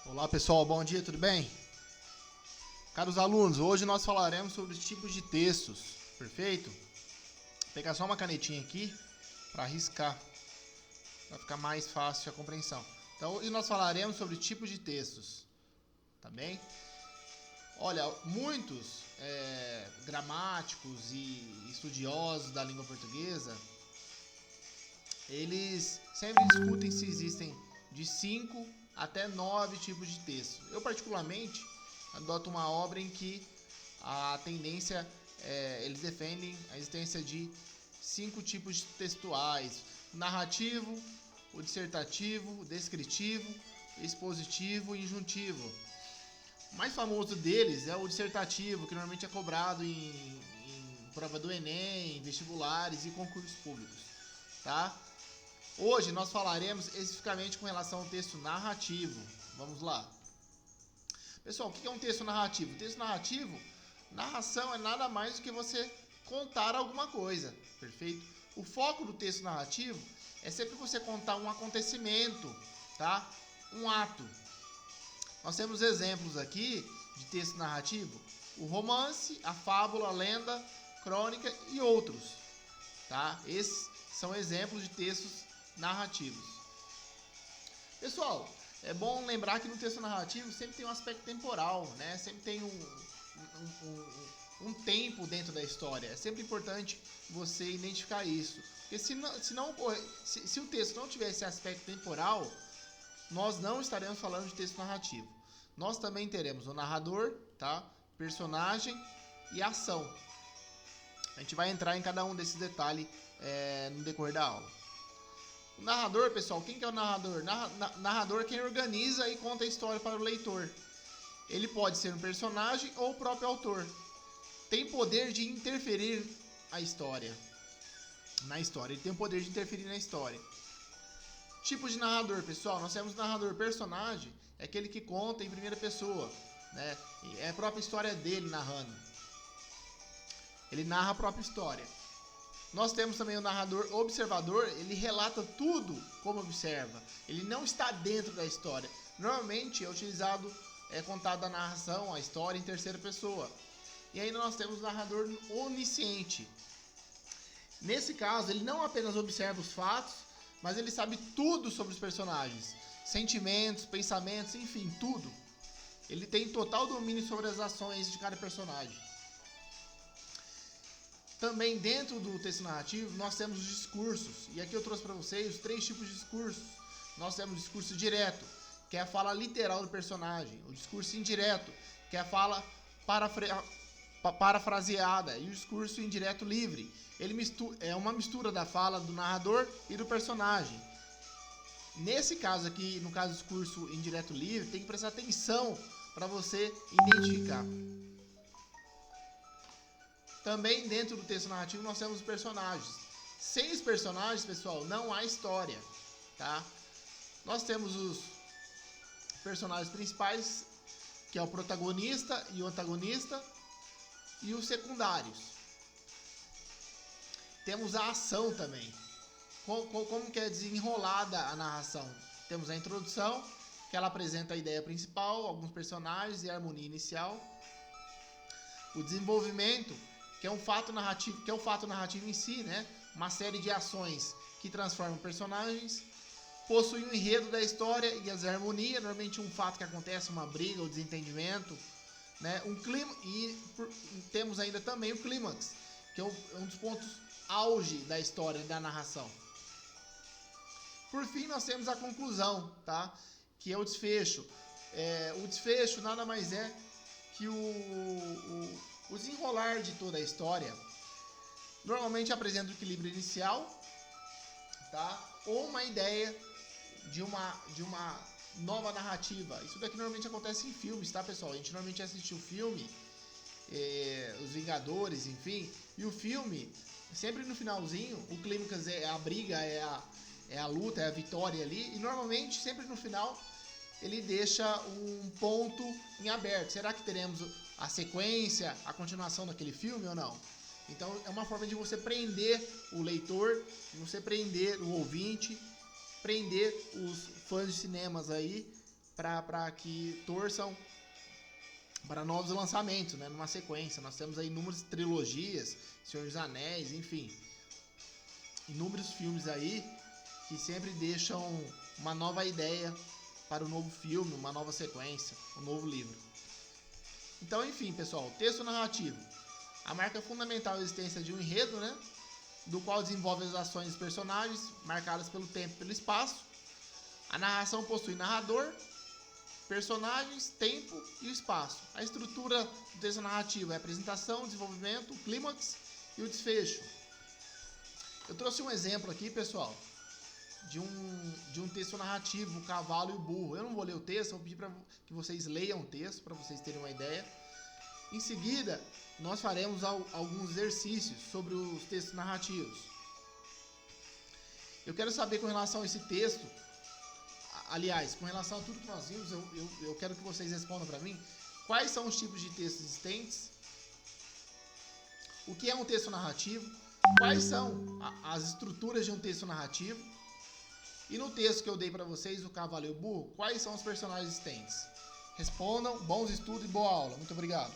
Olá pessoal, bom dia, tudo bem? Caros alunos, hoje nós falaremos sobre tipos de textos, perfeito? Vou pegar só uma canetinha aqui para riscar, para ficar mais fácil a compreensão. Então, hoje nós falaremos sobre tipos de textos, tá bem? Olha, muitos gramáticos e estudiosos da língua portuguesa, eles sempre discutem se existem de 5 até 9 tipos de texto. Eu, particularmente, adoto uma obra em que a tendência eles defendem a existência de 5 tipos textuais: o narrativo, o dissertativo, o descritivo, o expositivo e injuntivo. O mais famoso deles é o dissertativo, que normalmente é cobrado em prova do Enem, vestibulares e concursos públicos, tá? Hoje nós falaremos especificamente com relação ao texto narrativo. Vamos lá. Pessoal, o que é um texto narrativo? Texto narrativo, narração é nada mais do que você contar alguma coisa, perfeito? O foco do texto narrativo é sempre você contar um acontecimento, tá? Um ato. Nós temos exemplos aqui de texto narrativo: o romance, a fábula, a lenda, crônica e outros, tá? Esses são exemplos de textos narrativos. Pessoal, é bom lembrar que no texto narrativo sempre tem um aspecto temporal, né? Sempre tem um tempo dentro da história. É sempre importante você identificar isso. Porque se o texto não tiver esse aspecto temporal, nós não estaremos falando de texto narrativo. Nós também teremos o narrador, tá? Personagem e ação. A gente vai entrar em cada um desses detalhes no decorrer da aula. O narrador, pessoal, quem que é o narrador? Narrador é quem organiza e conta a história para o leitor. Ele pode ser um personagem ou o próprio autor. Tem poder de interferir na história. Ele tem o poder de interferir na história. Tipo de narrador, pessoal, nós temos o narrador personagem, é aquele que conta em primeira pessoa, né? É a própria história dele narrando. Ele narra a própria história. Nós temos também o narrador observador, ele relata tudo como observa. Ele não está dentro da história. Normalmente é contada a narração, a história em terceira pessoa. E ainda nós temos o narrador onisciente. Nesse caso, ele não apenas observa os fatos, mas ele sabe tudo sobre os personagens. Sentimentos, pensamentos, enfim, tudo. Ele tem total domínio sobre as ações de cada personagem. Também dentro do texto narrativo nós temos os discursos, e aqui eu trouxe para vocês os 3 tipos de discursos. Nós temos o discurso direto, que é a fala literal do personagem; o discurso indireto, que é a fala parafraseada; e o discurso indireto livre. É uma mistura da fala do narrador e do personagem. Nesse caso aqui, no caso do discurso indireto livre, tem que prestar atenção para você identificar. Também dentro do texto narrativo nós temos os personagens. Sem os personagens, pessoal, não há história, tá? Nós temos os personagens principais, que é o protagonista e o antagonista, e os secundários. Temos a ação também. Como que é desenrolada a narração? Temos a introdução, que ela apresenta a ideia principal, alguns personagens e a harmonia inicial. O desenvolvimento, que é o fato narrativo em si, né? Uma série de ações que transformam personagens. Possui um enredo da história e as harmonias, normalmente um fato que acontece, uma briga ou desentendimento, né? Temos ainda também o clímax, que é um dos pontos auge da história, da narração. Por fim, nós temos a conclusão, tá? Que é o desfecho. O desfecho nada mais é que o desenrolar de toda a história. Normalmente apresenta o equilíbrio inicial, tá? Ou uma ideia de uma nova narrativa. Isso daqui normalmente acontece em filmes, tá, pessoal? A gente normalmente assiste o filme, Os Vingadores, enfim, e o filme, sempre no finalzinho, o clímax é a briga, é a luta, é a vitória ali, e normalmente sempre no final ele deixa um ponto em aberto. Será que teremos a sequência, a continuação daquele filme ou não? Então é uma forma de você prender o leitor, de você prender o ouvinte, prender os fãs de cinemas aí para que torçam para novos lançamentos, né, numa sequência. Nós temos aí inúmeras trilogias, Senhor dos Anéis, enfim, inúmeros filmes aí que sempre deixam uma nova ideia para o novo filme, uma nova sequência, um novo livro. Então, enfim, pessoal, texto narrativo. A marca fundamental é a existência de um enredo, né, do qual desenvolve as ações dos personagens, marcadas pelo tempo e pelo espaço. A narração possui narrador, personagens, tempo e o espaço. A estrutura do texto narrativo é a apresentação, o desenvolvimento, o clímax e o desfecho. Eu trouxe um exemplo aqui, pessoal, de um texto narrativo, o cavalo e o burro. Eu não vou ler o texto, eu vou pedir para que vocês leiam o texto, para vocês terem uma ideia. Em seguida, nós faremos alguns exercícios sobre os textos narrativos. Eu quero saber com relação a esse texto, aliás, com relação a tudo que nós vimos, eu quero que vocês respondam para mim quais são os tipos de textos existentes, o que é um texto narrativo, quais são as estruturas de um texto narrativo, e no texto que eu dei para vocês, o cavalo e o burro, quais são os personagens existentes. Respondam, bons estudos e boa aula. Muito obrigado.